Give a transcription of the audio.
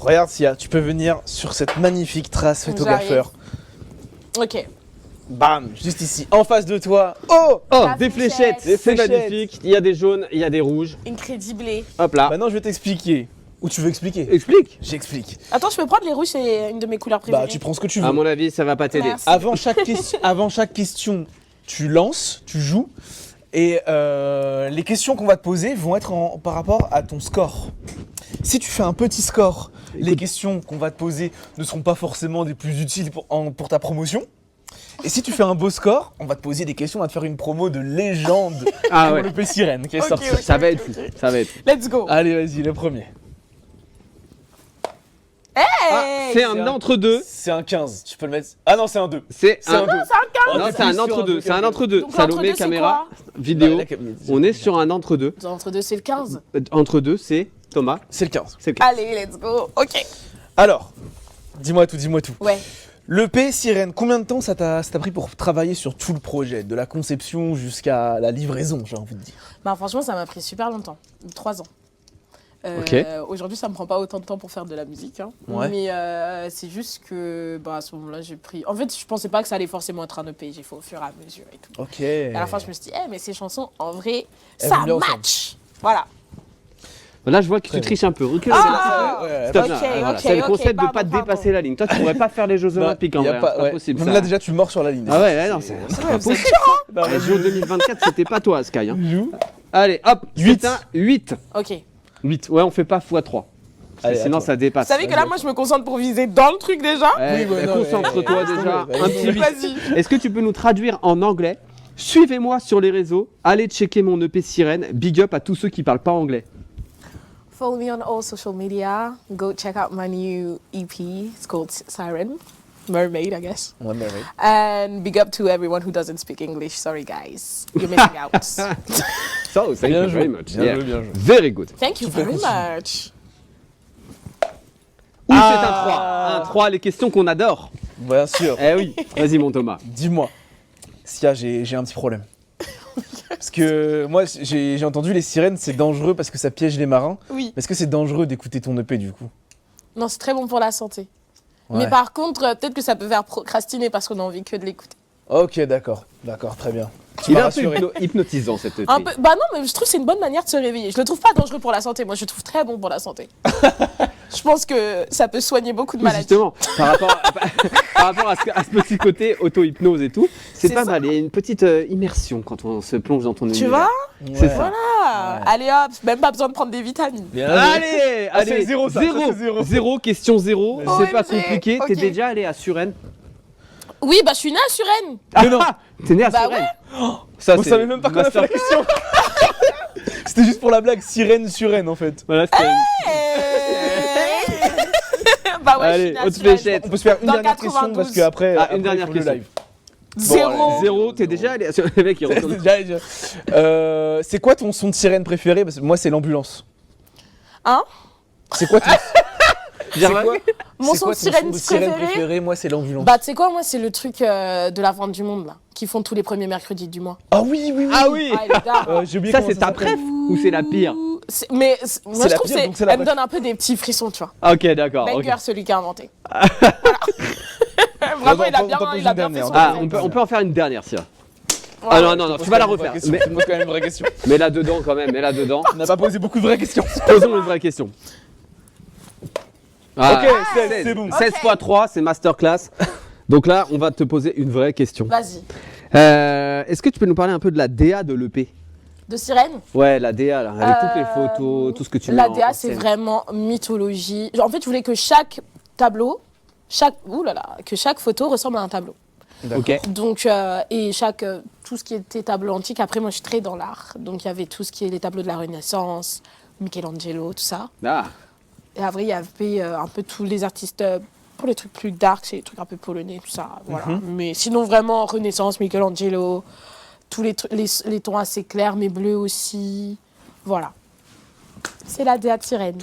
regarde Sia, tu peux venir sur cette magnifique trace faite au gaffeur. Ok. Bam, juste ici, en face de toi. Oh, La des fléchette. fléchettes, c'est magnifique. Il y a des jaunes, il y a des rouges. Incredible. Hop là. Maintenant je vais t'expliquer. Ou tu veux expliquer? Explique. J'explique. Attends, je peux prendre les rouges, c'est une de mes couleurs préférées. Bah tu prends ce que tu veux. À mon avis, ça va pas t'aider. Merci. Avant chaque question, tu lances, tu joues. Et les questions qu'on va te poser vont être par rapport à ton score. Si tu fais un petit score, les questions qu'on va te poser ne seront pas forcément des plus utiles pour ta promotion. Et si tu fais un beau score, on va te poser des questions, on va te faire une promo de légende Ah pour ouais. le P Sirène qui est Ok, sorti. ok. Ça va être fou. Ça va être fou. Let's go. Allez, vas-y, le premier. Hey C'est un entre-deux. C'est un 15, tu peux le mettre. Ah non, c'est un 2. C'est C'est un un. 2. Non, c'est un entre-deux. C'est un entre-deux. Donc, Salomé, l'entre-deux, c'est caméra, quoi vidéo. Bah, On est sur un entre-deux. Entre deux, c'est le 15. Entre-deux, c'est Thomas. C'est le 15. C'est le cas. Allez, let's go. Ok. Alors, dis-moi tout. Ouais. Le P Sirène, combien de temps ça t'a pris pour travailler sur tout le projet, de la conception jusqu'à la livraison, j'ai envie de dire? Bah franchement, ça m'a pris super longtemps. 3 ans. Ok. Aujourd'hui, ça me prend pas autant de temps pour faire de la musique. Hein. Ouais. Mais c'est juste que à ce moment-là, j'ai pris... En fait, je pensais pas que ça allait forcément être un EP. J'ai fait au fur et à mesure et tout. Ok. Et à la fin, je me suis dit, mais ces chansons, en vrai, Elles ça vont bien match. Voilà. Là, je vois que Très tu triches un peu. Recule. Ah Ouais, Stop, ok, là. Voilà. ok, C'est le ok, concept de pardon, pas te pardon. dépasser la ligne. Toi, tu pourrais pas faire les Jeux Olympiques en y a vrai. pas, C'est pas ouais. possible. Même ça. là, déjà, tu mords sur la ligne. Ah ouais, non, c'est pas Vous êtes possible. chaud, Non, Les Jeux 2024, c'était pas toi, Sky. Hein. Joue. Allez, hop, 8. 8. Ok. 8. Ouais, on fait pas x3. Allez, Sinon, à toi. ça dépasse. Vous savez que là, moi, je me concentre pour viser dans le truc déjà. Eh, Oui, ouais, non, concentre-toi ouais, déjà. ouais, Un petit 8. Vas-y. Est-ce que tu peux nous traduire en anglais? Suivez-moi sur les réseaux. Allez checker mon EP Sirène. Big up à tous ceux qui parlent pas anglais. Follow me on all social media. Go check out my new EP. It's called Siren. Mermaid, I guess. Ouais, mais oui. And big up to everyone who doesn't speak English. Sorry, guys. You're missing out. So, thank Bien you joué, very much. bien Yeah. joué, bien joué. Very good. Thank you very much. Ou c'est un 3. Un 3, les questions qu'on adore. Bien sûr. Eh oui. Vas-y, mon Thomas. Dis-moi, Sia, j'ai un petit problème. Parce que moi, j'ai entendu les sirènes, c'est dangereux parce que ça piège les marins. Oui. Est-ce que c'est dangereux d'écouter ton EP du coup? Non, c'est très bon pour la santé. Ouais. Mais par contre, peut-être que ça peut faire procrastiner parce qu'on a envie que de l'écouter. Ok, d'accord, très bien. Tu Il est m'as un peu rassuré. hypnotisant cette EP. Un peu, bah non, mais je trouve que c'est une bonne manière de se réveiller. Je le trouve pas dangereux pour la santé. Moi, je le trouve très bon pour la santé. Je pense que ça peut soigner beaucoup de Oui, maladies. justement, par rapport à ce petit côté auto-hypnose et tout, c'est C'est pas ça. mal. Il y a une petite immersion quand on se plonge dans ton Tu univers. vois C'est ça. Voilà. Allez hop, même pas besoin de prendre des vitamines. Bien Allez, Ah, c'est zéro, ça, ça, c'est zéro. Zéro, question zéro. Vas-y. C'est pas OMG, compliqué. T'es ok. déjà allé à Suresnes? Oui, bah je suis née à Suresnes. Mais non. T'es né à Bah Suresnes? ouais. Ça, On c'est savait même pas qu'on a fait la master- question. C'était juste pour la blague, sirène surène en fait. Voilà, c'était Bah ouais, Allez, je suis née à haute Suresnes. fléchette. On peut se faire une Dans dernière question 92. parce qu'après. Ah, une dernière question. Zéro. Zéro, t'es déjà allé à Suresnes? Le mec, il retourne. C'est quoi ton son de sirène préféré? Parce que moi, c'est l'ambulance. Hein? C'est quoi ton Dire, c'est quoi- Mon c'est son quoi de ton sirène de sirène préféré? préféré? Moi, c'est l'ambulance. Bah tu sais quoi, moi c'est le truc de la vente du monde là, qui font tous les premiers mercredis du mois. Ah oui. Ah oui. Ah, les gars. J'ai oublié Ça, comment c'est ta s'appelle. préf ou c'est la pire? Moi C'est je la trouve pire, que donc c'est la elle me vraie. donne un peu des petits frissons, tu vois. Ok, d'accord. ok. Banger, celui qui a inventé. Vraiment, il a bien, poser il a une bien fait dernière. son Ah, concept. on peut en faire une dernière, Sia. Ouais. Ah non, tu vas la refaire. Mais, Pose quand même une vraie question. mais là dedans quand même, mais là dedans. On n'a pas posé beaucoup de vraies questions. Posons une vraie question. Ah, Ok, 16, c'est bon. 16 x 3, c'est masterclass. Donc là, on va te poser une vraie question. Vas-y. Est-ce que tu peux nous parler un peu de la DA de l'EP? De Sirène? Ouais, la DA, là, avec toutes les photos, tout ce que tu mets La en DA, c'est scène. vraiment mythologie. En fait, je voulais que chaque tableau, que chaque photo ressemble à un tableau. Ok. Donc, et tout ce qui était tableau antique, après, moi, je suis très dans l'art. Donc, il y avait tout ce qui est les tableaux de la Renaissance, Michelangelo, tout ça. Ah, Et après, il y avait un peu tous les artistes, pour les trucs plus dark, c'est les trucs un peu polonais, tout ça. Voilà. Mais sinon, vraiment, Renaissance, Michelangelo, tous les tons assez clairs, mais bleus aussi. Voilà. C'est la DA de Sirène.